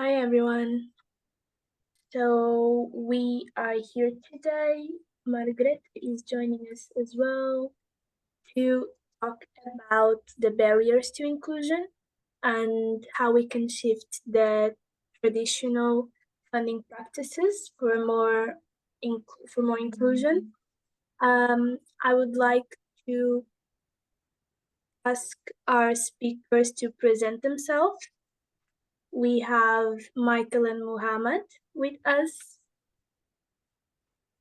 Hi everyone. So we are here today. Margaret is joining us as well to talk about the barriers to inclusion and how we can shift the traditional funding practices for more inclusion. I would like to ask our speakers to present themselves. We have Michael and Muhammad with us,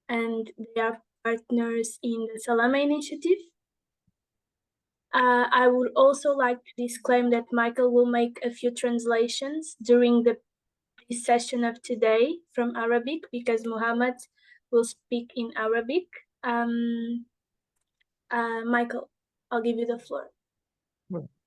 and they are partners in the Salama initiative. I would also like to disclaim that Michael will make a few translations during this session of today from Arabic because Muhammad will speak in Arabic. Michael, I'll give you the floor.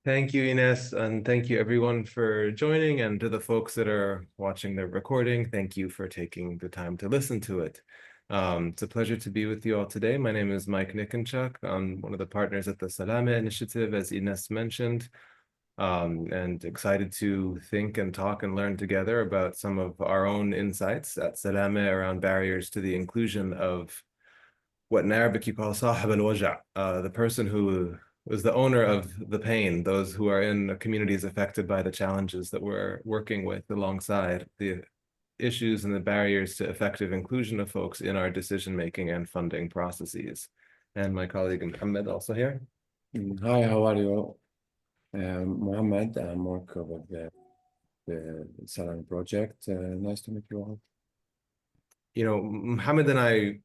Thank you, Ines, and thank you everyone for joining, and to the folks that are watching the recording, thank you for taking the time to listen to it. It's a pleasure to be with you all today. My name is Mike Nikonchuk. I'm one of the partners at the Salama Initiative, as Ines mentioned, and excited to think and talk and learn together about some of our own insights at Salama around barriers to the inclusion of what in Arabic you call sahib al-waja', the person who was the owner of the pain, those who are in communities affected by the challenges that we're working with alongside the issues and the barriers to effective inclusion of folks in our decision-making and funding processes. And my colleague Mohammed also here. Hi, how are you? Mohammed, I'm working with the Salam project. Nice to meet you all. You know, Mohammed and I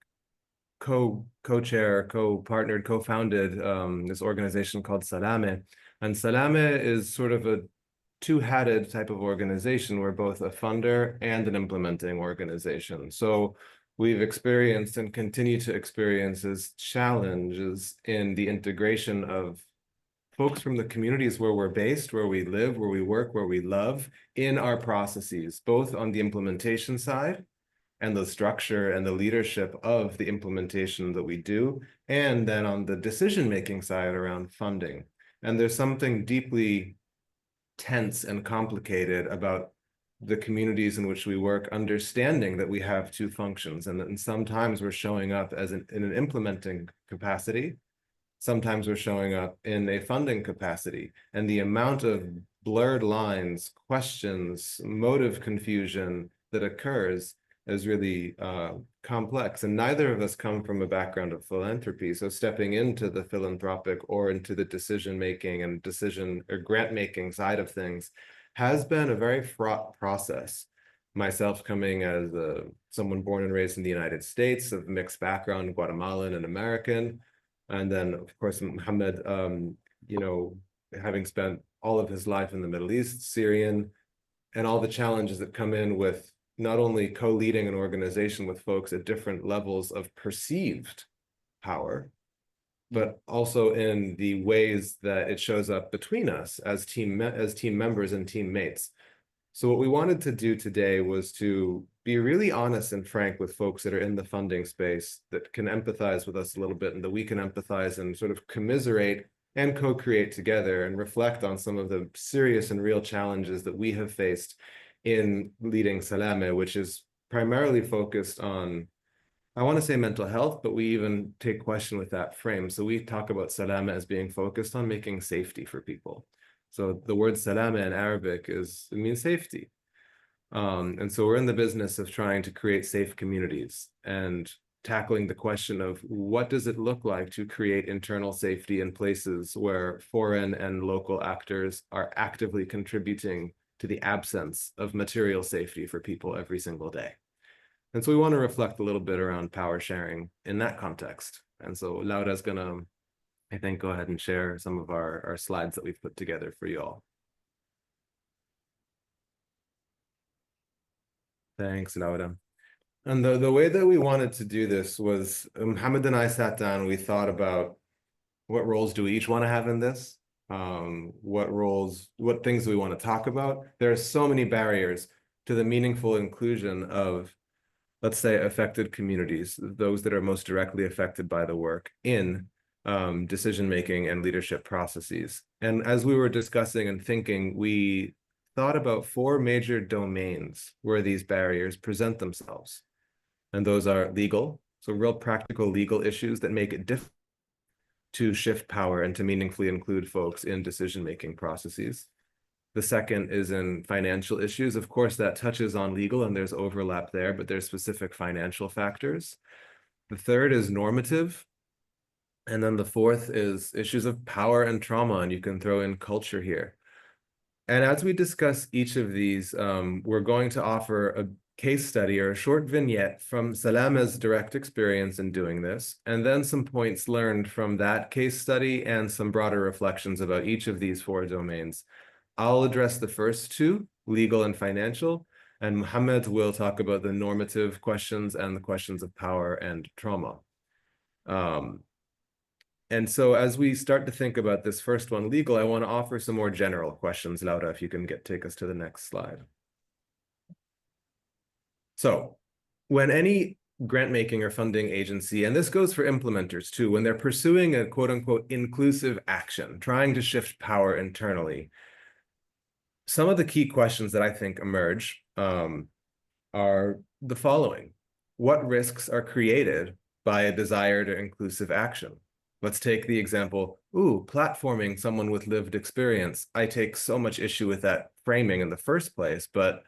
co-chair, co-partnered, co-founded this organization called Salame. And Salame is sort of a two-hatted type of organization. We're both a funder and an implementing organization. So we've experienced and continue to experience as challenges in the integration of folks from the communities where we're based, where we live, where we work, where we love, in our processes, both on the implementation side and the structure and the leadership of the implementation that we do, and then on the decision-making side around funding. And there's something deeply tense and complicated about the communities in which we work, understanding that we have two functions, and sometimes we're showing up as in an implementing capacity, sometimes we're showing up in a funding capacity, and the amount of blurred lines, questions, motive confusion that occurs is really complex. And neither of us come from a background of philanthropy. So stepping into the philanthropic or into the decision-making and decision or grant-making side of things has been a very fraught process. Myself coming as someone born and raised in the United States of mixed background, Guatemalan and American. And then, of course, Mohammed, you know, having spent all of his life in the Middle East, Syrian, and all the challenges that come in with not only co-leading an organization with folks at different levels of perceived power, but also in the ways that it shows up between us as team members and teammates. So what we wanted to do today was to be really honest and frank with folks that are in the funding space that can empathize with us a little bit, and that we can empathize and sort of commiserate and co-create together and reflect on some of the serious and real challenges that we have faced in leading Salame, which is primarily focused on, I want to say mental health, but we even take question with that frame. So we talk about Salame as being focused on making safety for people. So the word Salame in Arabic it means safety. And so we're in the business of trying to create safe communities and tackling the question of what does it look like to create internal safety in places where foreign and local actors are actively contributing to the absence of material safety for people every single day. And so we want to reflect a little bit around power sharing in that context. And so Laura's gonna, I think, go ahead and share some of our slides that we've put together for you all. Thanks, Laura. And the way that we wanted to do this was Mohammed and I sat down, we thought about what roles do we each want to have in this? What things do we want to talk about? There are so many barriers to the meaningful inclusion of, let's say, affected communities, those that are most directly affected by the work in decision-making and leadership processes. And as we were discussing and thinking, we thought about 4 major domains where these barriers present themselves. And those are legal, so real practical legal issues that make it difficult to shift power and to meaningfully include folks in decision-making processes. The second is in financial issues. Of course, that touches on legal and there's overlap there, but there's specific financial factors. The third is normative. And then the fourth is issues of power and trauma, and you can throw in culture here. And as we discuss each of these, we're going to offer a case study or a short vignette from Salame's direct experience in doing this, and then some points learned from that case study and some broader reflections about each of these 4 domains. I'll address the first 2, legal and financial, and Mohammed will talk about the normative questions and the questions of power and trauma. And so as we start to think about this first one, legal, I want to offer some more general questions. Laura, if you can take us to the next slide. So when any grant making or funding agency, and this goes for implementers too, when they're pursuing a quote unquote inclusive action, trying to shift power internally, some of the key questions that I think emerge are the following. What risks are created by a desire to inclusive action? Let's take the example, platforming someone with lived experience. I take so much issue with that framing in the first place, but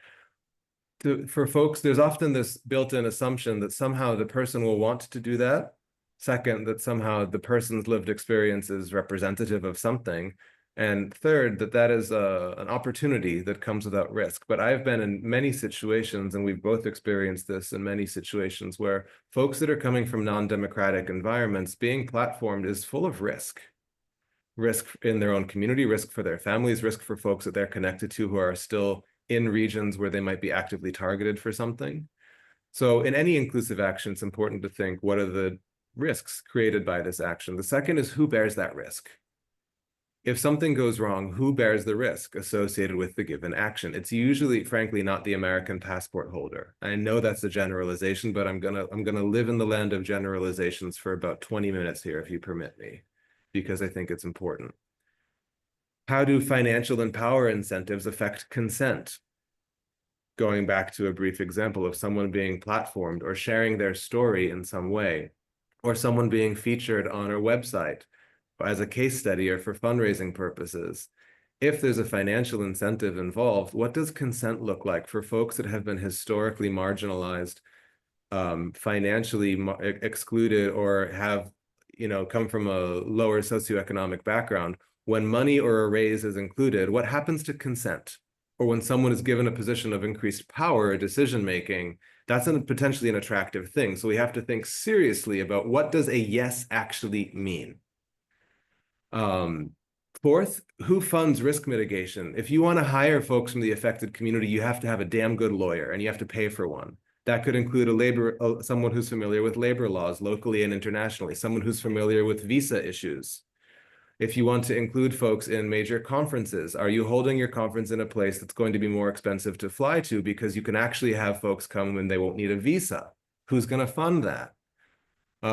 for folks, there's often this built-in assumption that somehow the person will want to do that. Second, that somehow the person's lived experience is representative of something. And third, that is an opportunity that comes without risk. But I've been in many situations, and we've both experienced this in many situations, where folks that are coming from non-democratic environments, being platformed is full of risk. Risk in their own community, risk for their families, risk for folks that they're connected to who are still in regions where they might be actively targeted for something. So in any inclusive action, it's important to think, what are the risks created by this action? The second is, who bears that risk? If something goes wrong, who bears the risk associated with the given action? It's usually, frankly, not the American passport holder. I know that's a generalization, but I'm gonna live in the land of generalizations for about 20 minutes here, if you permit me, because I think it's important. How do financial and power incentives affect consent? Going back to a brief example of someone being platformed or sharing their story in some way, or someone being featured on our website as a case study or for fundraising purposes. If there's a financial incentive involved, what does consent look like for folks that have been historically marginalized, financially excluded, or have, come from a lower socioeconomic background? When money or a raise is included, what happens to consent? Or when someone is given a position of increased power or decision-making, that's potentially an attractive thing. So we have to think seriously about, what does a yes actually mean? Fourth, who funds risk mitigation? If you want to hire folks from the affected community, you have to have a damn good lawyer, and you have to pay for one. That could include someone who's familiar with labor laws locally and internationally, someone who's familiar with visa issues. If you want to include folks in major conferences, are you holding your conference in a place that's going to be more expensive to fly to because you can actually have folks come when they won't need a visa? Who's going to fund that?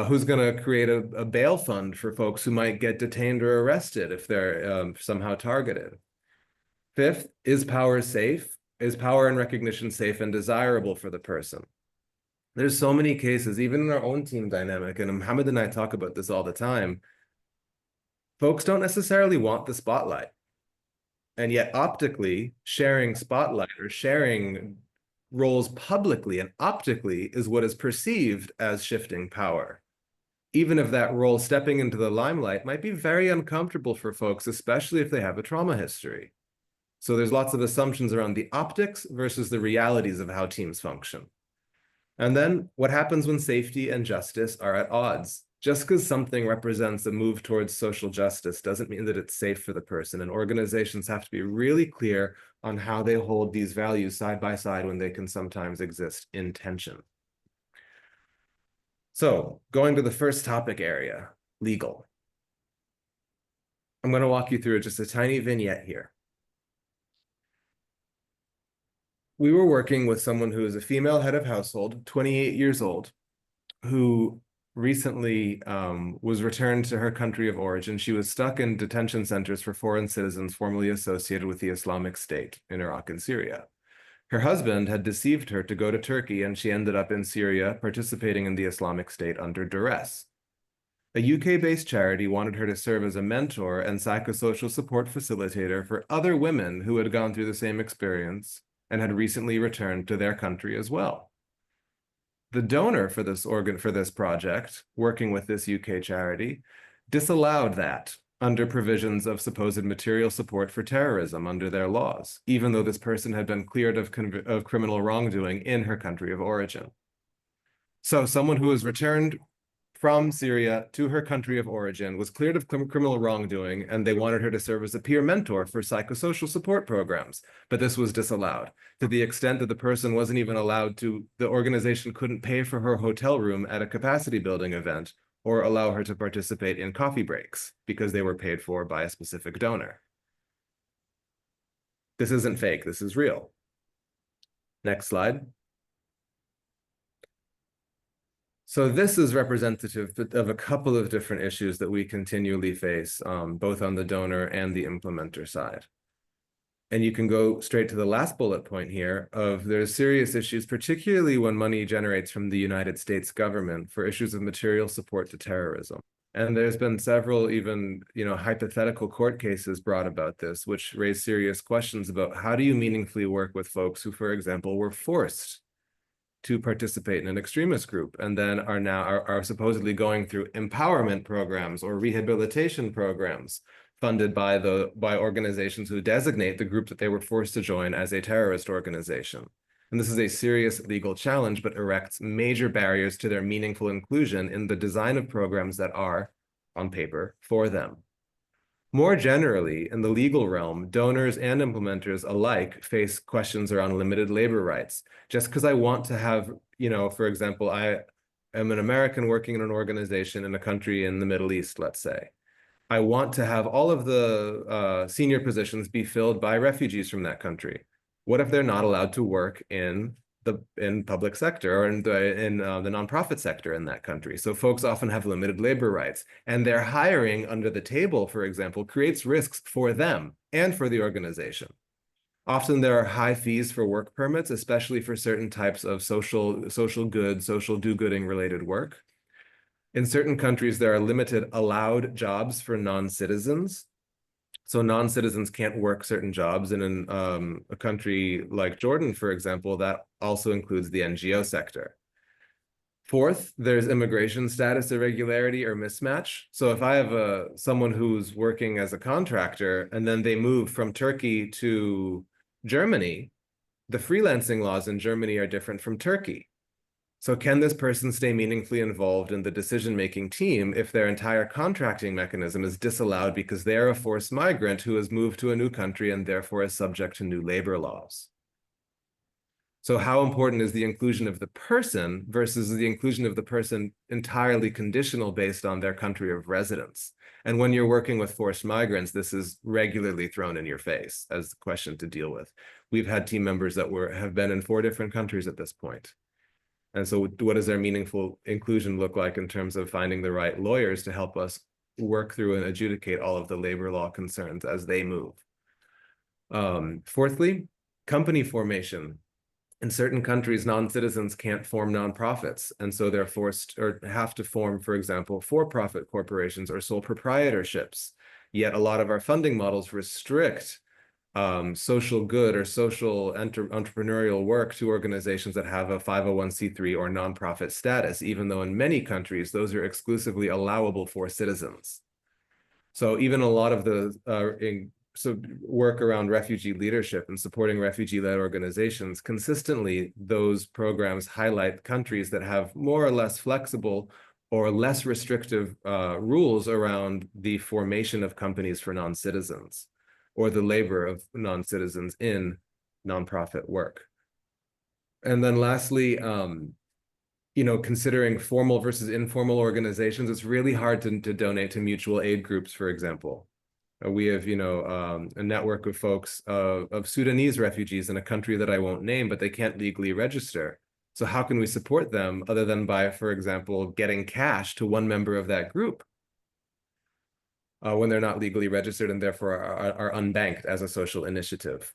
Who's going to create a bail fund for folks who might get detained or arrested if they're somehow targeted? Fifth, is power safe? Is power and recognition safe and desirable for the person? There's so many cases, even in our own team dynamic, and Mohammed and I talk about this all the time. Folks don't necessarily want the spotlight. And yet optically, sharing spotlight or sharing roles publicly and optically is what is perceived as shifting power. Even if that role, stepping into the limelight, might be very uncomfortable for folks, especially if they have a trauma history. So there's lots of assumptions around the optics versus the realities of how teams function. And then what happens when safety and justice are at odds? Just because something represents a move towards social justice doesn't mean that it's safe for the person. And organizations have to be really clear on how they hold these values side by side when they can sometimes exist in tension. So going to the first topic area, legal. I'm going to walk you through just a tiny vignette here. We were working with someone who is a female head of household, 28 years old, who recently was returned to her country of origin. She was stuck in detention centers for foreign citizens formerly associated with the Islamic State in Iraq and Syria. Her husband had deceived her to go to Turkey, and she ended up in Syria participating in the Islamic State under duress. A UK-based charity wanted her to serve as a mentor and psychosocial support facilitator for other women who had gone through the same experience and had recently returned to their country as well. The donor for this project, working with this UK charity, disallowed that under provisions of supposed material support for terrorism under their laws, even though this person had been cleared of criminal wrongdoing in her country of origin. So someone who was returned from Syria to her country of origin was cleared of criminal wrongdoing, and they wanted her to serve as a peer mentor for psychosocial support programs. But this was disallowed to the extent that the person wasn't even allowed to, the organization couldn't pay for her hotel room at a capacity building event or allow her to participate in coffee breaks because they were paid for by a specific donor. This isn't fake, this is real. Next slide. So this is representative of a couple of different issues that we continually face, both on the donor and the implementer side. And you can go straight to the last bullet point here of there's serious issues, particularly when money generates from the United States government for issues of material support to terrorism. And there's been several even, hypothetical court cases brought about this, which raise serious questions about how do you meaningfully work with folks who, for example, were forced to participate in an extremist group and then are supposedly going through empowerment programs or rehabilitation programs funded by organizations who designate the group that they were forced to join as a terrorist organization. And this is a serious legal challenge, but erects major barriers to their meaningful inclusion in the design of programs that are, on paper, for them. More generally, in the legal realm, donors and implementers alike face questions around limited labor rights. Just because I want to have, for example, I am an American working in an organization in a country in the Middle East, let's say. I want to have all of the senior positions be filled by refugees from that country. What if they're not allowed to work in public sector or in the nonprofit sector in that country? So folks often have limited labor rights, and their hiring under the table, for example, creates risks for them and for the organization. Often there are high fees for work permits, especially for certain types of social good, social do-gooding related work. In certain countries, there are limited allowed jobs for non-citizens. So non-citizens can't work certain jobs. And in a country like Jordan, for example, that also includes the NGO sector. Fourth, there's immigration status irregularity or mismatch. So if I have someone who's working as a contractor and then they move from Turkey to Germany, the freelancing laws in Germany are different from Turkey. So can this person stay meaningfully involved in the decision-making team if their entire contracting mechanism is disallowed because they're a forced migrant who has moved to a new country and therefore is subject to new labor laws? So how important is the inclusion of the person versus the inclusion of the person entirely conditional based on their country of residence? And when you're working with forced migrants, this is regularly thrown in your face as the question to deal with. We've had team members that have been in 4 different countries at this point. And so what does their meaningful inclusion look like in terms of finding the right lawyers to help us work through and adjudicate all of the labor law concerns as they move? Fourthly, company formation. In certain countries, non-citizens can't form nonprofits, and so they're forced or have to form, for example, for-profit corporations or sole proprietorships. Yet a lot of our funding models restrict social good or social entrepreneurial work to organizations that have a 501c3 or nonprofit status, even though in many countries, those are exclusively allowable for citizens. So even a lot of the work around refugee leadership and supporting refugee-led organizations, consistently, those programs highlight countries that have more or less flexible or less restrictive rules around the formation of companies for non-citizens, or the labor of non-citizens in nonprofit work. And then lastly, considering formal versus informal organizations, it's really hard to donate to mutual aid groups, for example. We have, a network of folks, of Sudanese refugees in a country that I won't name, but they can't legally register. So how can we support them other than by, for example, getting cash to one member of that group when they're not legally registered and therefore are unbanked as a social initiative?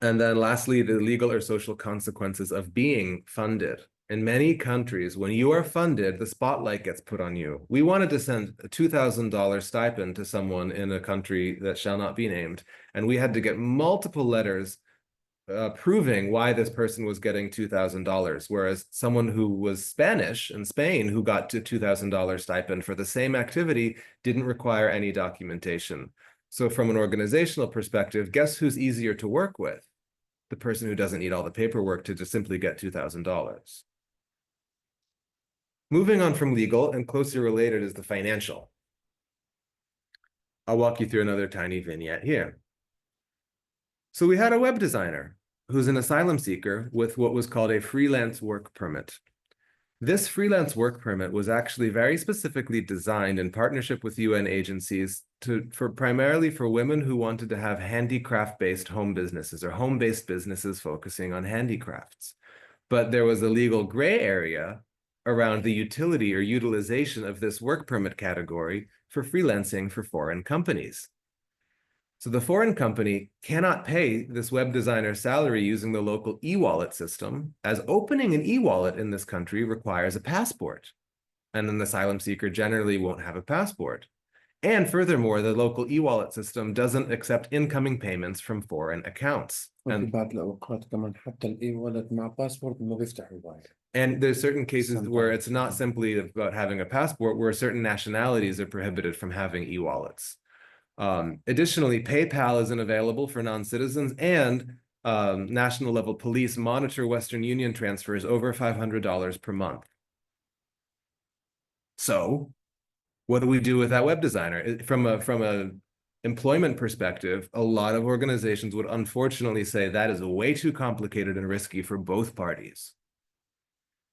And then lastly, the legal or social consequences of being funded. In many countries, when you are funded, the spotlight gets put on you. We wanted to send a $2,000 stipend to someone in a country that shall not be named, and we had to get multiple letters proving why this person was getting $2,000, whereas someone who was Spanish in Spain who got to $2,000 stipend for the same activity didn't require any documentation. So from an organizational perspective, guess who's easier to work with? The person who doesn't need all the paperwork to just simply get $2,000. Moving on from legal and closely related is the financial. I'll walk you through another tiny vignette here. So we had a web designer who's an asylum seeker with what was called a freelance work permit. This freelance work permit was actually very specifically designed in partnership with UN agencies primarily for women who wanted to have handicraft-based home businesses or home-based businesses focusing on handicrafts. But there was a legal gray area around the utility or utilization of this work permit category for freelancing for foreign companies. So the foreign company cannot pay this web designer's salary using the local e-wallet system, as opening an e-wallet in this country requires a passport. And an asylum seeker generally won't have a passport. And furthermore, the local e-wallet system doesn't accept incoming payments from foreign accounts. وفي بعض الأوقات كمان حتى الإي-wallet مع باسبورت ما بيفتحوا البنك. And there's certain cases where Sometimes. it's not simply about having a passport, where certain nationalities are prohibited from having e-wallets. Additionally, PayPal isn't available for non-citizens, and national level police monitor Western Union transfers over $500 per month. So what do we do with that web designer? From a employment perspective, a lot of organizations would unfortunately say that is way too complicated and risky for both parties.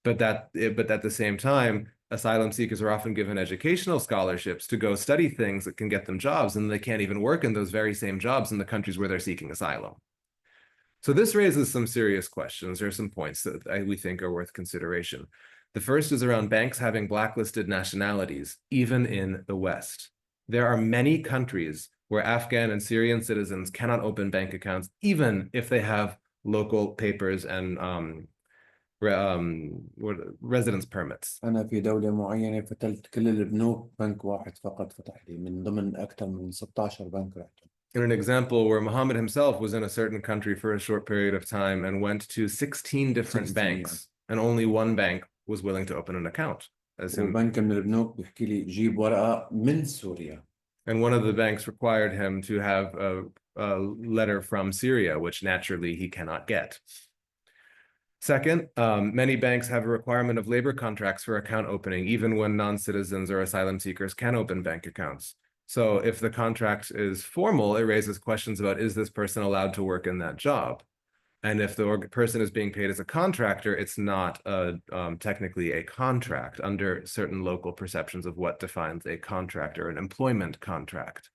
But at the same time, asylum seekers are often given educational scholarships to go study things that can get them jobs, and they can't even work in those very same jobs in the countries where they're seeking asylum. So this raises some serious questions. There are some points that we think are worth consideration. The first is around banks having blacklisted nationalities, even in the West. There are many countries where Afghan and Syrian citizens cannot open bank accounts, even if they have local papers and residence permits. أنا في دولة معينة فتلت كل البنوك بنك واحد فقط فتح لي من ضمن أكثر من 16 بنك رحت. In an example where Muhammad himself was in a certain country for a short period of time and went to 16 different 16, banks, and only one bank was willing to open an account. وبنك من البنوك بيحكي لي جيب ورقة من سوريا. And one of the banks required him to have a letter from Syria, which naturally he cannot get. Second, many banks have a requirement of labor contracts for account opening, even when non-citizens or asylum seekers can open bank accounts. So if the contract is formal, it raises questions about, is this person allowed to work in that job? And if the person is being paid as a contractor, it's not technically a contract under certain local perceptions of what defines a contract or an employment contract.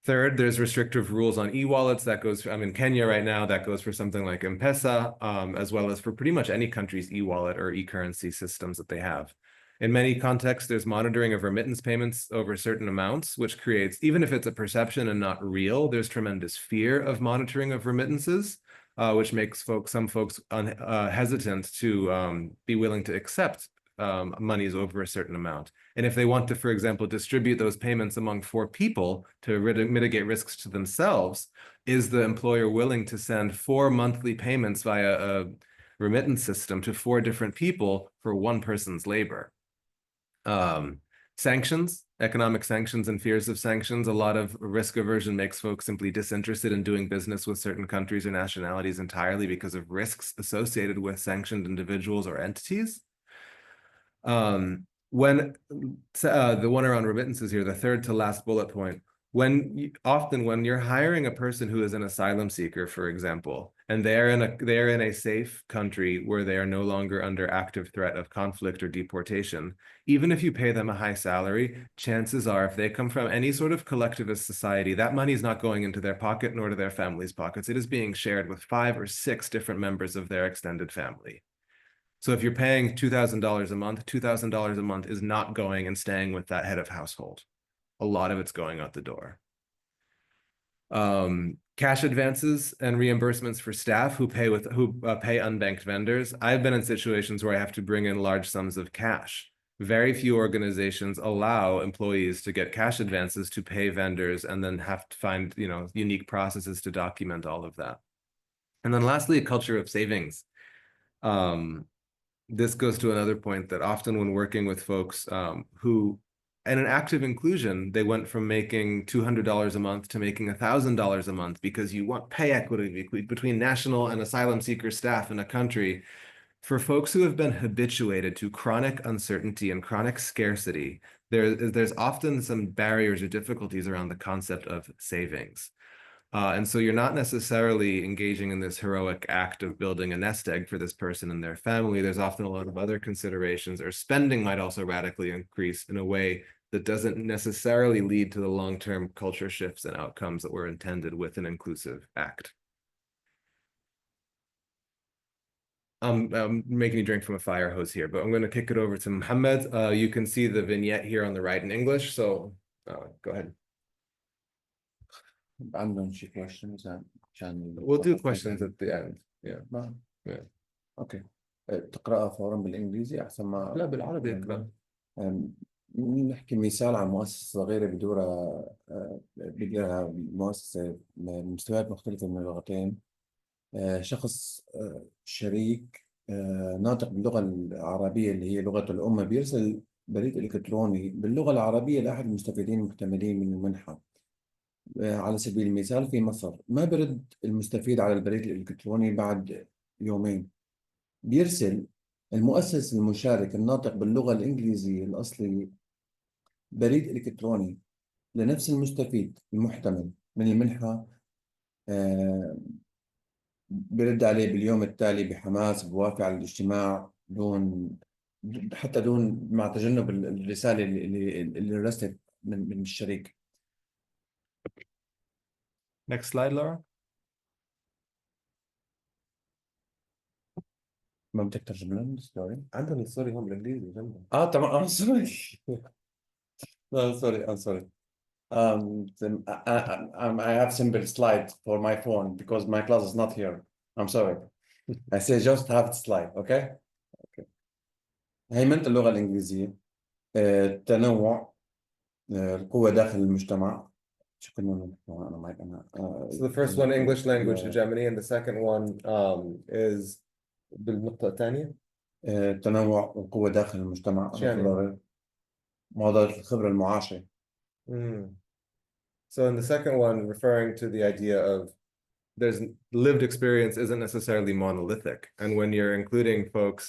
Third, there's restrictive rules on e-wallets. That goes, I'm in Kenya right now, that goes for something like M-Pesa, as well as for pretty much any country's e-wallet or e-currency systems that they have. In many contexts, there's monitoring of remittance payments over certain amounts, which creates, even if it's a perception and not real, there's tremendous fear of monitoring of remittances, which makes some folks hesitant to be willing to accept monies over a certain amount. And if they want to, for example, distribute those payments among 4 people to mitigate risks to themselves, is the employer willing to send 4 monthly payments via a remittance system to 4 different people for one person's labor? Sanctions, economic sanctions and fears of sanctions. A lot of risk aversion makes folks simply disinterested in doing business with certain countries or nationalities entirely because of risks associated with sanctioned individuals or entities. The one around remittances here, the third to last bullet point, often when you're hiring a person who is an asylum seeker, for example, and they're in a safe country where they are no longer under active threat of conflict or deportation, even if you pay them a high salary, chances are if they come from any sort of collectivist society, that money is not going into their pocket nor to their family's pockets. It is being shared with 5 or 6 different members of their extended family. So if you're paying $2,000 a month, $2,000 a month is not going and staying with that head of household. A lot of it's going out the door. Cash advances and reimbursements for staff who pay unbanked vendors. I've been in situations where I have to bring in large sums of cash. Very few organizations allow employees to get cash advances to pay vendors and then have to find, unique processes to document all of that. And then lastly, a culture of savings. This goes to another point that often when working with folks who, in an active inclusion, they went from making $200 a month to making $1,000 a month because you want pay equity between national and asylum seeker staff in a country. For folks who have been habituated to chronic uncertainty and chronic scarcity, there's often some barriers or difficulties around the concept of savings. And so you're not necessarily engaging in this heroic act of building a nest egg for this person and their family. There's often a lot of other considerations, or spending might also radically increase in a way that doesn't necessarily lead to the long-term culture shifts and outcomes that were intended with an inclusive act. I'm making you drink from a fire hose here, but I'm going to kick it over to Mohammed. You can see the vignette here on the right in English, so go ahead. عندهم شي questions عشان We'll do questions at the end. Yeah. Yeah. اوكي تقرأها فورا بالانجليزي احسن ما لا بالعربي اقرأ. نحكي مثال عن مؤسسة صغيرة بدورها مؤسسة مستويات مختلفة من اللغتين. شخص شريك ناطق باللغة العربية اللي هي لغة الأم بيرسل بريد إلكتروني باللغة العربية لأحد المستفيدين المحتملين من المنحة. على سبيل المثال في مصر ما برد المستفيد على البريد الإلكتروني بعد يومين، بيرسل المؤسس المشارك الناطق باللغة الإنجليزية الأصلية بريد إلكتروني لنفس المستفيد المحتمل من المنحة. برد عليه باليوم التالي بحماس، بوافق على الاجتماع مع تجنب الرسالة اللي رسلت من الشريك. Next slide, Laura. ما بدك ترجم لنا الستوري؟ عندهم الصوري هم بالانجليزي جنبهم. تمام. sorry. No, sorry, I'm sorry. I have simple slide for my phone because my class is not here. I'm sorry. I say just have the slide, okay? Okay. هيمنة اللغة الإنجليزية، التنوع، القوة داخل المجتمع. شو كنا أنا معك أنا. So the first one, English language hegemony, and the second one is بالنقطة الثانية. التنوع والقوة داخل المجتمع. معضلة الخبرة المعاشرة. So in the second one, referring to the idea of there's lived experience isn't necessarily monolithic. And when you're including folks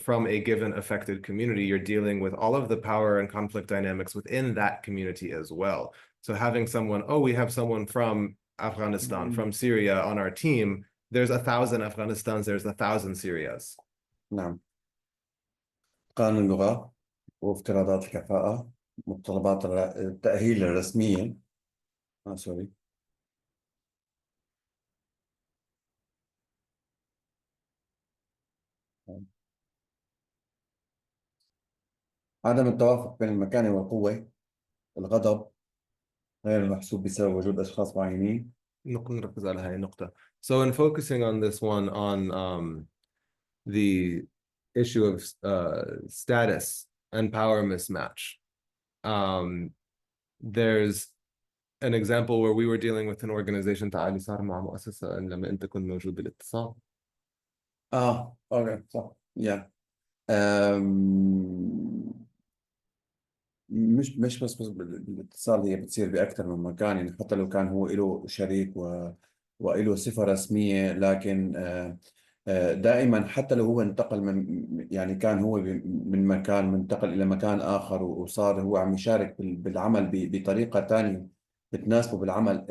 from a given affected community, you're dealing with all of the power and conflict dynamics within that community as well. So having someone, we have someone from Afghanistan, from Syria on our team, there's 1,000 Afghanistans, there's 1,000 Syrias. نعم. قانون اللغة وافتراضات الكفاءة، متطلبات التأهيل الرسمية. سوري. عدم التوافق بين المكانة والقوة، الغضب غير المحسوب بسبب وجود أشخاص معينين. نركز على هاي النقطة. So in focusing on this one on the issue of status and power mismatch, there's an example where we were dealing with an organization تعالي صار مع مؤسسة لما أنت كنت موجود بالاتصال. Okay, صح. Yeah. مش بس بالاتصال، هي بتصير بأكثر من مكان. يعني حتى لو كان هو له شريك وله صفة رسمية، لكن دائما حتى لو هو انتقل يعني كان هو من مكان منتقل إلى مكان آخر وصار هو عم يشارك بالعمل بطريقة تانية بتناسبه بالعمل.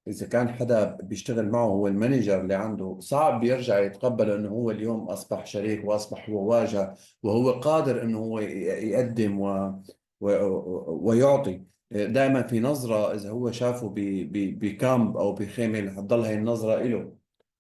إذا كان حدا بيشتغل معه هو المانجر اللي عنده، صعب بيرجع يتقبل إنه هو اليوم أصبح شريك وأصبح هو واجهة وهو قادر إنه هو يقدم ويعطي. دائما في نظرة إذا هو شافه بكامب أو بخيمة، حتضل هاي النظرة إله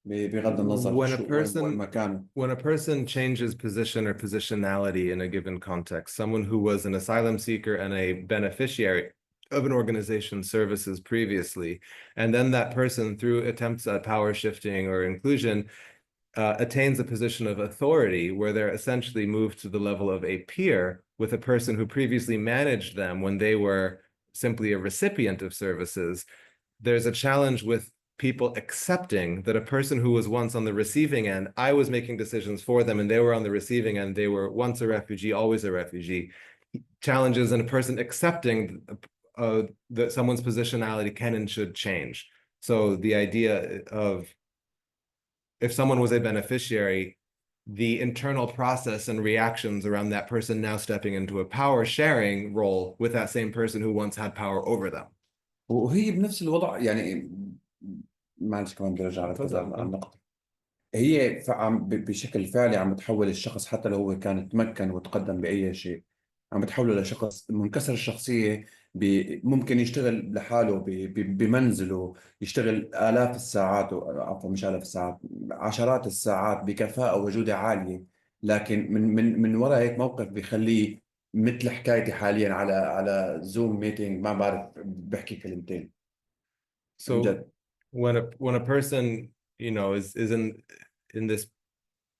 بغض النظر When a شو وين person مكانه. when a person changes position or positionality in a given context, someone who was an asylum seeker and a beneficiary of an organization's services previously, and then that person, through attempts at power shifting or inclusion, attains a position of authority where they're essentially moved to the level of a peer with a person who previously managed them when they were simply a recipient of services. There's a challenge with people accepting that a person who was once on the receiving end, I was making decisions for them and they were on the receiving end, they were once a refugee, always a refugee. Challenges in a person accepting that someone's positionality can and should change. So the idea of if someone was a beneficiary, the internal process and reactions around that person now stepping into a power sharing role with that same person who once had power over them. وهي بنفس الوضع يعني معلش كمان بدي ارجع لكذا على النقطة. هي بشكل فعلي عم بتحول الشخص حتى لو هو كان تمكن وتقدم بأي شيء، عم بتحوله لشخص منكسر الشخصية. ممكن يشتغل لحاله بمنزله، يشتغل آلاف الساعات عفوا مش آلاف الساعات، عشرات الساعات بكفاءة وجودة عالية، لكن من وراء هيك موقف بيخليه مثل حكايتي حاليا على زوم ميتينج ما بعرف بحكي كلمتين. So when a person, you know, is in this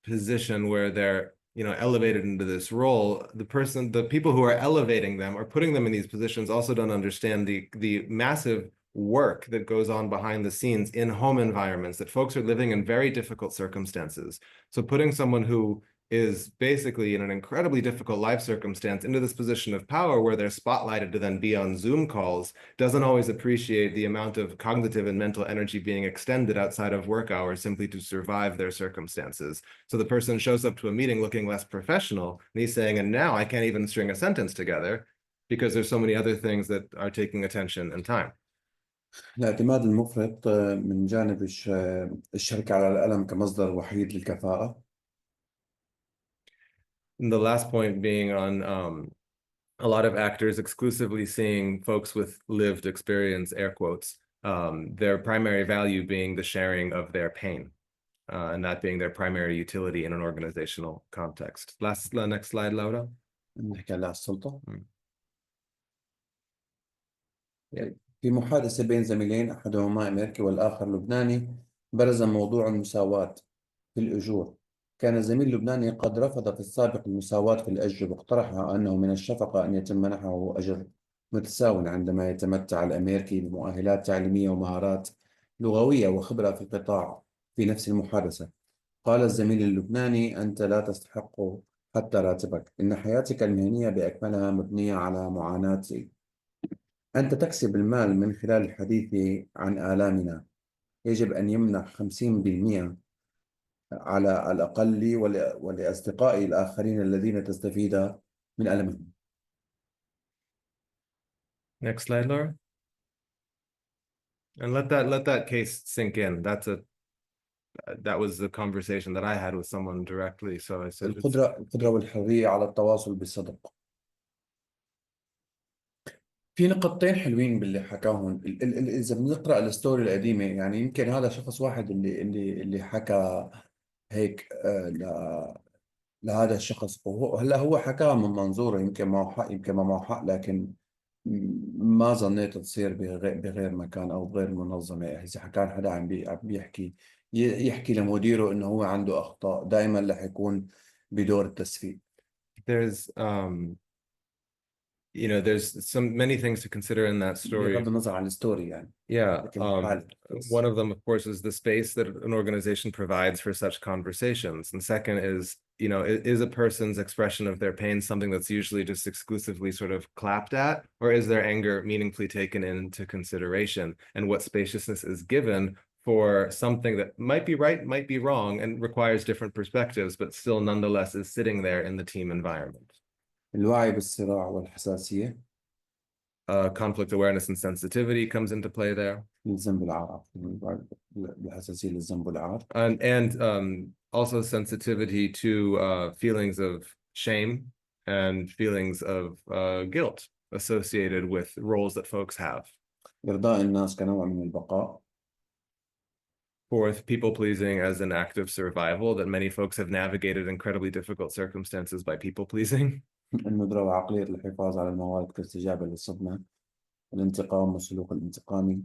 position where they're, you know, elevated into this role, the people who are elevating them or putting them in these positions also don't understand the massive work that goes on behind the scenes in home environments, that folks are living in very difficult circumstances. So putting someone who is basically in an incredibly difficult life circumstance into this position of power where they're spotlighted to then be on Zoom calls doesn't always appreciate the amount of cognitive and mental energy being extended outside of work hours simply to survive their circumstances. So the person shows up to a meeting looking less professional, and he's saying, and now I can't even string a sentence together because there's so many other things that are taking attention and time. الاعتماد المفرط من جانب الشركة على الألم كمصدر وحيد للكفاءة. And the last point being on a lot of actors exclusively seeing folks with lived experience, air quotes, their primary value being the sharing of their pain, and that being their primary utility in an organizational context. Next slide, Laura. نحكي على السلطة. Mm. في محادثة بين زميلين أحدهما أمريكي والآخر لبناني برز موضوع المساواة في الأجور. كان الزميل اللبناني قد رفض في السابق المساواة في الأجر، واقترح أنه من الشفقة أن يتم منحه أجر متساو عندما يتمتع الأمريكي بمؤهلات تعليمية ومهارات لغوية وخبرة في القطاع. في نفس المحادثة قال الزميل اللبناني: أنت لا تستحق حتى راتبك، إن حياتك المهنية بأكملها مبنية على معاناتي. أنت تكسب المال من خلال الحديث عن آلامنا. يجب أن يمنح 50% على الأقل لي ولأصدقائي الآخرين الذين تستفيد من ألمهم. Next slide, Laura. And let that case sink in. That was the conversation that I had with someone directly. So I said, القدرة والحرية على التواصل بصدق. في نقطتين حلوين باللي حكاهم. إذا بنقرأ الستوري القديمة، يعني يمكن هذا شخص واحد اللي حكى هيك لهذا الشخص، وهو هلا هو حكاها من منظوره، يمكن معه حق يمكن ما معه حق، لكن ما ظنيت تصير بغير مكان او بغير منظمه. اذا كان حدا عم بيحكي يحكي لمديره انه هو عنده اخطاء، دائما رح يكون بدور التسفيه. there's you know, there's many things to consider in that story. بغض النظر عن الستوري يعني. Yeah, لكن one of them, of course, is the space that an organization provides for such conversations. And second is, you know, is a person's expression of their pain something that's usually just exclusively sort of clapped at, or is their anger meaningfully taken into consideration? And what spaciousness is given for something that might be right, might be wrong, and requires different perspectives, but still nonetheless is sitting there in the team environment. الوعي بالصراع والحساسية. Conflict awareness and sensitivity comes into play there. للذنب العار، الحساسية للذنب والعار. And also sensitivity to feelings of shame and feelings of guilt associated with roles that folks have. إرضاء الناس كنوع من البقاء. Fourth, people pleasing as an act of survival, that many folks have navigated incredibly difficult circumstances by people pleasing. الندرة وعقلية الحفاظ على الموارد كاستجابة للصدمة، الانتقام والسلوك الانتقامي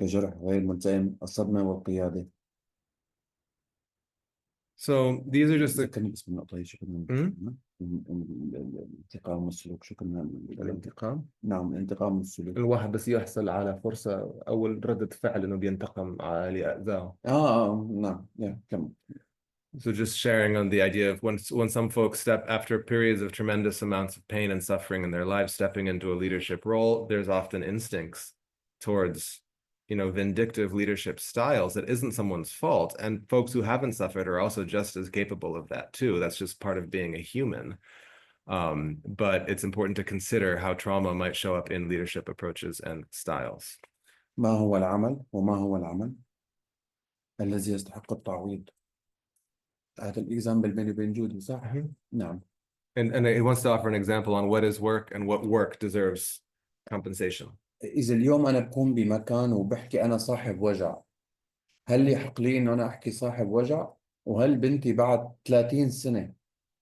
كجرح غير ملتئم، الصدمة والقيادة. So these are just the ذكرني بس بالنقطة هي شو كنا الانتقام والسلوك، شو كنا الانتقام. نعم الانتقام والسلوك. الواحد بس يحصل على فرصة أو ردة فعل إنه بينتقم على أذاه. نعم كم. So just sharing on the idea of when some folks step after periods of tremendous amounts of pain and suffering in their lives, stepping into a leadership role, there's often instincts towards, vindictive leadership styles that isn't someone's fault. And folks who haven't suffered are also just as capable of that too. That's just part of being a human. But it's important to consider how trauma might show up in leadership approaches and styles. ما هو العمل وما هو العمل الذي يستحق التعويض؟ هذا الإكزامبل بيني وبين جودي صح؟ نعم. And he wants to offer an example on what is work and what work deserves compensation. إذا اليوم أنا بكون بمكان وبحكي أنا صاحب وجع، هل يحق لي إنه أنا أحكي صاحب وجع؟ وهل بنتي بعد 30 سنة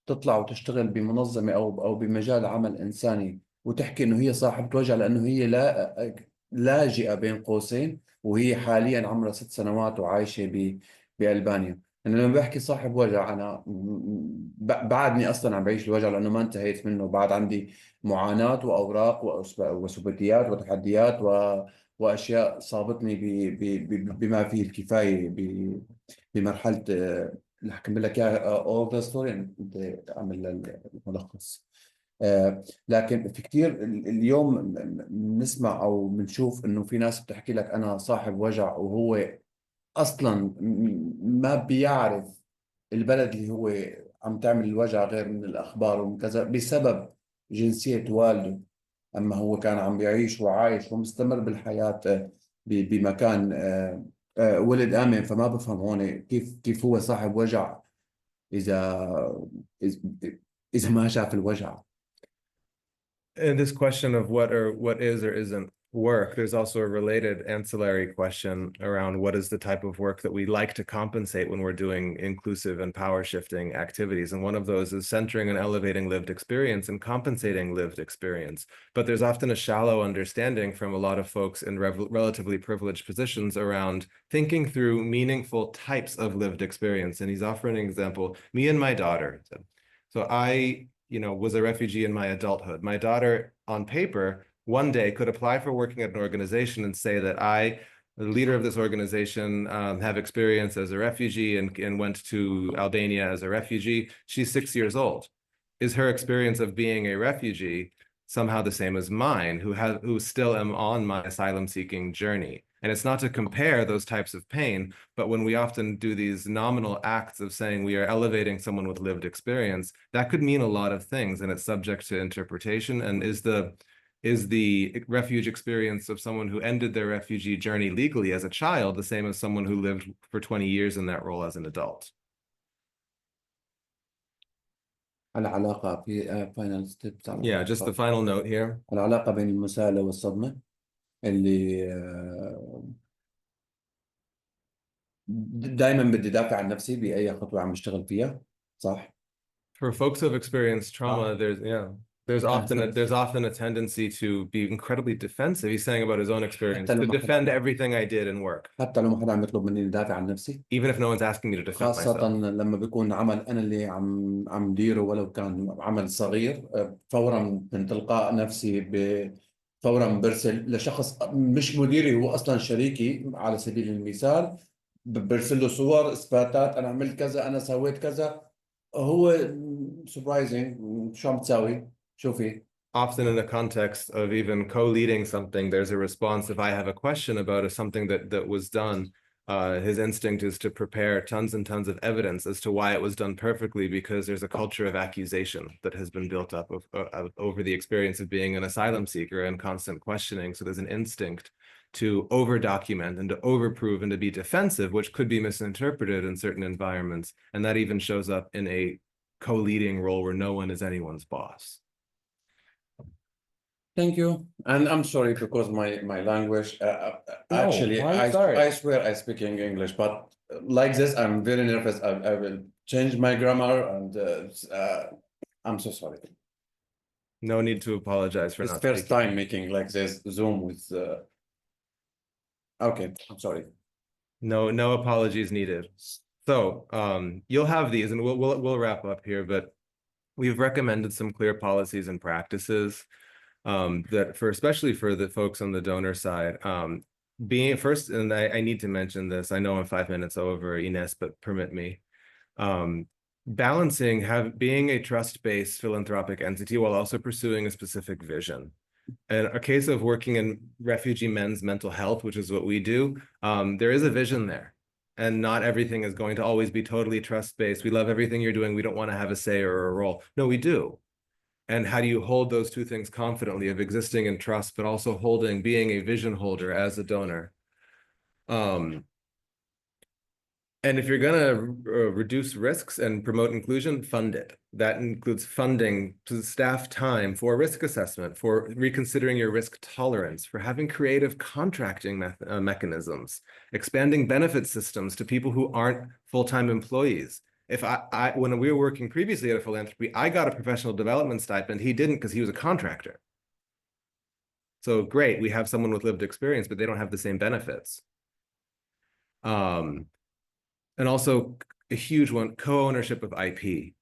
تطلع وتشتغل بمنظمة أو بمجال عمل إنساني وتحكي إنه هي صاحبة وجع لأنه هي لاجئة بين قوسين وهي حاليا عمرها 6 سنوات وعايشة بألبانيا؟ أنا لما بحكي صاحب وجع أنا بعدني أصلا عم بعيش الوجع لأنه ما انتهيت منه، بعد عندي معاناة وأوراق وسبوتيات وتحديات وأشياء صابتني بما فيه الكفاية بمرحلة اللي حكمل لك اياها all the story، انت عامل الملخص. لكن في كتير اليوم بنسمع او بنشوف انه في ناس بتحكي لك انا صاحب وجع وهو اصلا ما بيعرف البلد اللي هو عم تعمل الوجع غير من الاخبار ومن كذا بسبب جنسية والده، اما هو كان عم بيعيش وعايش ومستمر بالحياة بمكان ولد آمن. فما بفهم هون كيف هو صاحب وجع إذا ما شاف الوجع. And this question of what is or isn't work, there's also a related ancillary question around what is the type of work that we like to compensate when we're doing inclusive and power shifting activities. And one of those is centering and elevating lived experience and compensating lived experience. But there's often a shallow understanding from a lot of folks in relatively privileged positions around thinking through meaningful types of lived experience. And he's offering an example, me and my daughter. So I was a refugee in my adulthood. My daughter, on paper, one day could apply for working at an organization and say that I, the leader of this organization, have experience as a refugee and went to Albania as a refugee. She's 6 years old. Is her experience of being a refugee somehow the same as mine, who still am on my asylum-seeking journey? And it's not to compare those types of pain, but when we often do these nominal acts of saying we are elevating someone with lived experience, that could mean a lot of things, and it's subject to interpretation. And is the refuge experience of someone who ended their refugee journey legally as a child the same as someone who lived for 20 years in that role as an adult? العلاقة في final step. Yeah, just the final note here. العلاقة بين المساءلة والصدمة اللي دائما بدي دافع عن نفسي بأي خطوة عم بشتغل فيها، صح؟ For folks who have experienced trauma, there's often a tendency to be incredibly defensive. He's saying about his own experience, to defend everything I did in work. حتى لو ما حدا عم يطلب مني ندافع عن نفسي. Even if no one's asking me to defend myself. خاصة لما بيكون عمل أنا اللي عم ديره ولو كان عمل صغير، فورا من تلقاء نفسي فورا برسل لشخص مش مديري، هو أصلا شريكي على سبيل المثال، برسل له صور إثباتات أنا عملت كذا أنا سويت كذا، هو surprising شو عم تساوي شو في. Often in the context of even co-leading something, there's a response. If I have a question about something that was done, his instinct is to prepare tons and tons of evidence as to why it was done perfectly, because there's a culture of accusation that has been built up over the experience of being an asylum seeker and constant questioning. So there's an instinct to over-document and to over-prove and to be defensive, which could be misinterpreted in certain environments. And that even shows up in a co-leading role where no one is anyone's boss. Thank you, and I'm sorry because my language. Actually, why are you sorry? I swear I speak English, but like this, I'm very nervous. I will change my grammar, and I'm so sorry. No need to apologize for It's not first speaking. time making like this Zoom with. Okay, I'm sorry. No apologies needed. So you'll have these, and we'll wrap up here, but we've recommended some clear policies and practices that especially for the folks on the donor side. Being first, and I need to mention this, I know I'm 5 minutes over, Ines, but permit me. Balancing being a trust-based philanthropic entity while also pursuing a specific vision. In a case of working in refugee men's mental health, which is what we do, there is a vision there. And not everything is going to always be totally trust-based. We love everything you're doing. We don't want to have a say or a role. No, we do. And how do you hold those two things confidently of existing in trust, but also being a vision holder as a donor? And if you're going to reduce risks and promote inclusion, fund it. That includes funding to staff time for risk assessment, for reconsidering your risk tolerance, for having creative contracting mechanisms, expanding benefit systems to people who aren't full-time employees. If when we were working previously at a philanthropy, I got a professional development stipend. He didn't because he was a contractor. So great, we have someone with lived experience, but they don't have the same benefits. And also a huge one, co-ownership of IP.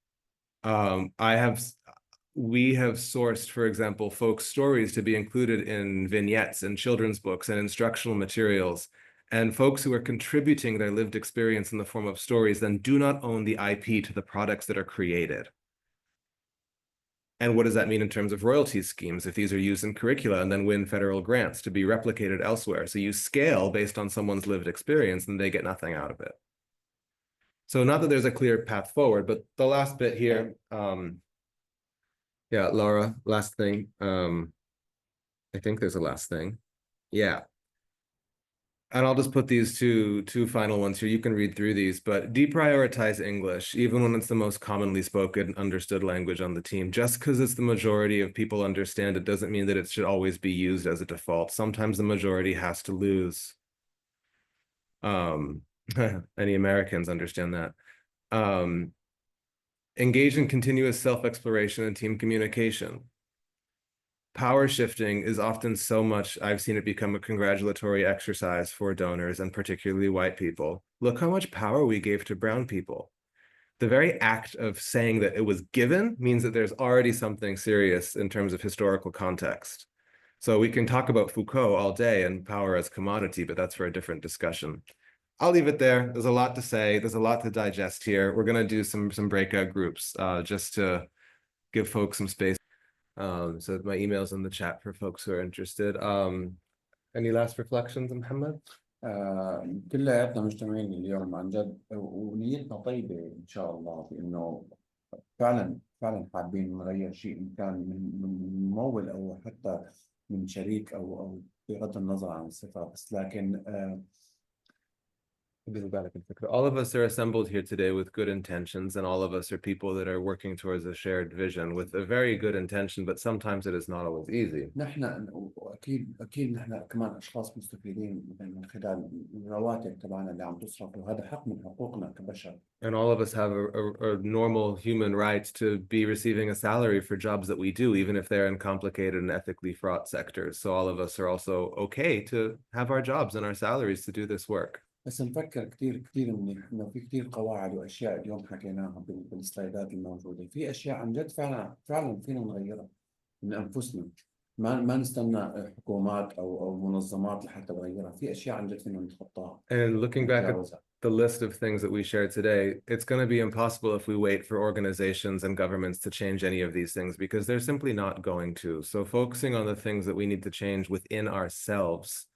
We have sourced, for example, folks' stories to be included in vignettes and children's books and instructional materials. And folks who are contributing their lived experience in the form of stories then do not own the IP to the products that are created. And what does that mean in terms of royalty schemes if these are used in curricula and then win federal grants to be replicated elsewhere? So you scale based on someone's lived experience and they get nothing out of it. So not that there's a clear path forward, but the last bit here, yeah, Laura, last thing. I think there's a last thing. Yeah. And I'll just put these two final ones here. You can read through these, but deprioritize English, even when it's the most commonly spoken, understood language on the team. Just because it's the majority of people understand it doesn't mean that it should always be used as a default. Sometimes the majority has to lose. Any Americans understand that. Engage in continuous self-exploration and team communication. Power shifting is often so much, I've seen it become a congratulatory exercise for donors and particularly white people. Look how much power we gave to brown people. The very act of saying that it was given means that there's already something serious in terms of historical context. So we can talk about Foucault all day and power as commodity, but that's for a different discussion. I'll leave it there. There's a lot to say. There's a lot to digest here. We're going to do some breakout groups just to give folks some space. So my email's in the chat for folks who are interested. Any last reflections, Mohammed? كلياتنا مجتمعين اليوم عن جد ونيتنا طيبة إن شاء الله بإنه فعلا حابين نغير شيء إن كان من ممول أو حتى من شريك أو بغض النظر عن الصفة بس لكن all of us are assembled here today with good intentions, and all of us are people that are working towards a shared vision with a very good intention, but sometimes it is not always easy. نحن أكيد نحن كمان أشخاص مستفيدين من خلال الرواتب تبعنا اللي عم تصرف وهذا حق من حقوقنا كبشر. And all of us have a normal human right to be receiving a salary for jobs that we do, even if they're in complicated and ethically fraught sectors. So all of us are also okay to have our jobs and our salaries to do this work. بس نفكر كثير منيح إنه في كثير قواعد وأشياء اليوم حكيناها بالسلايدات الموجودة في أشياء عن جد فعلا فينا نغيرها من أنفسنا ما نستنى حكومات أو منظمات لحتى نغيرها في أشياء عن جد فينا نتخطاها. And looking back at the list of things that we shared today, it's going to be impossible if we wait for organizations and governments to change any of these things because they're simply not going to. So focusing on the things that we need to change within ourselves,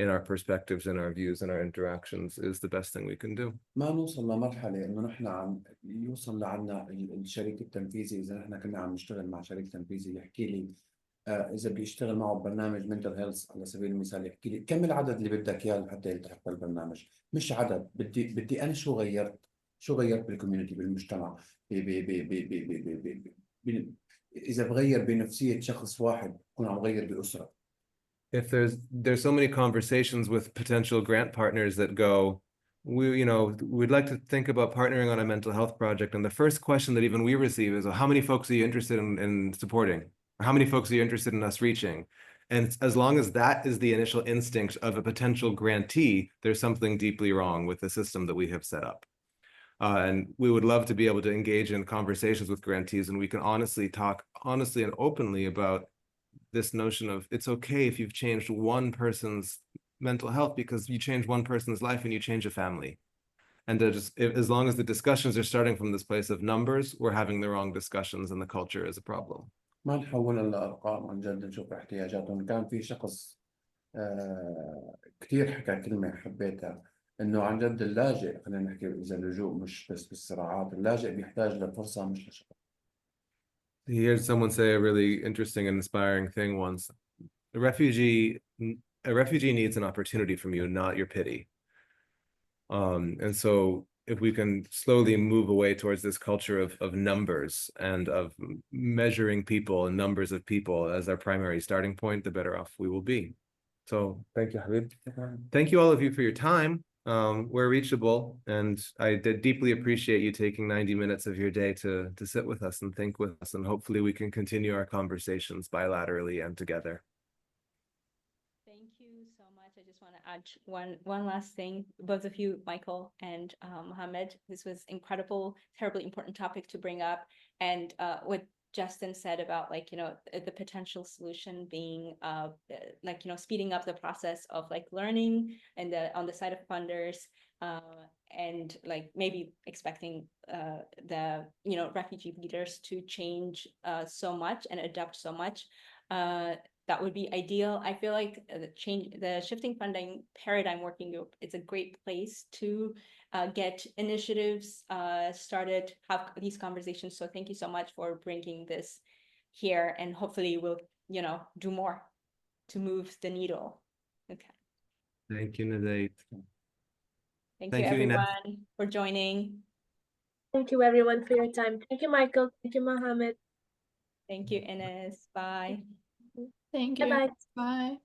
in our perspectives, in our views, and our interactions is the best thing we can do. ما نوصل لمرحلة إنه نحن عم يوصل لعنا الشريك التنفيذي إذا نحن كنا عم نشتغل مع شريك تنفيذي يحكي لي إذا بيشتغل معه برنامج mental health على سبيل المثال يحكي لي كم العدد اللي بدك إياه لحتى يلتحق بالبرنامج مش عدد بدي أنا شو غيرت بالكوميونتي بالمجتمع إذا بغير بنفسية شخص واحد بكون عم بغير بأسرة. If there's so many conversations with potential grant partners that go, we'd like to think about partnering on a mental health project. And the first question that even we receive is, well, how many folks are you interested in supporting? Or how many folks are you interested in us reaching? And as long as that is the initial instinct of a potential grantee, there's something deeply wrong with the system that we have set up. And we would love to be able to engage in conversations with grantees, and we can talk honestly and openly about this notion of it's okay if you've changed one person's mental health, because you change one person's life and you change a family. And as long as the discussions are starting from this place of numbers, we're having the wrong discussions and the culture is a problem. ما نحولها لأرقام، عن جد نشوف احتياجاتهم. كان في شخص كثير حكى كلمة حبيتها، إنه عن جد اللاجئ، خلينا نحكي إذا اللجوء مش بس بالصراعات، اللاجئ بيحتاج لفرصة مش لشغل. He heard someone say a really interesting and inspiring thing once. A refugee needs an opportunity from you, not your pity. And so if we can slowly move away towards this culture of numbers and of measuring people and numbers of people as our primary starting point, the better off we will be. So thank you, Habib. Thank you all of you for your time. We're reachable, and I did deeply appreciate you taking 90 minutes of your day to sit with us and think with us, and hopefully we can continue our conversations bilaterally and together. Thank you so much. I just want to add one last thing. Both of you, Michael and Mohammed, this was incredible, terribly important topic to bring up. And what Justin said about the potential solution being speeding up the process of learning and on the side of funders, and maybe expecting the refugee leaders to change so much and adapt so much. That would be ideal. I feel like the shifting funding paradigm working group, it's a great place to get initiatives started, have these conversations. So thank you so much for bringing this here, and hopefully we'll, do more to move the needle. Okay. Thank you, Nadate. Thank you everyone for joining. Thank you everyone for your time. Thank you, Michael. Thank you, Mohammed. Thank you, Ines. Bye. Thank you. Bye-bye. Bye.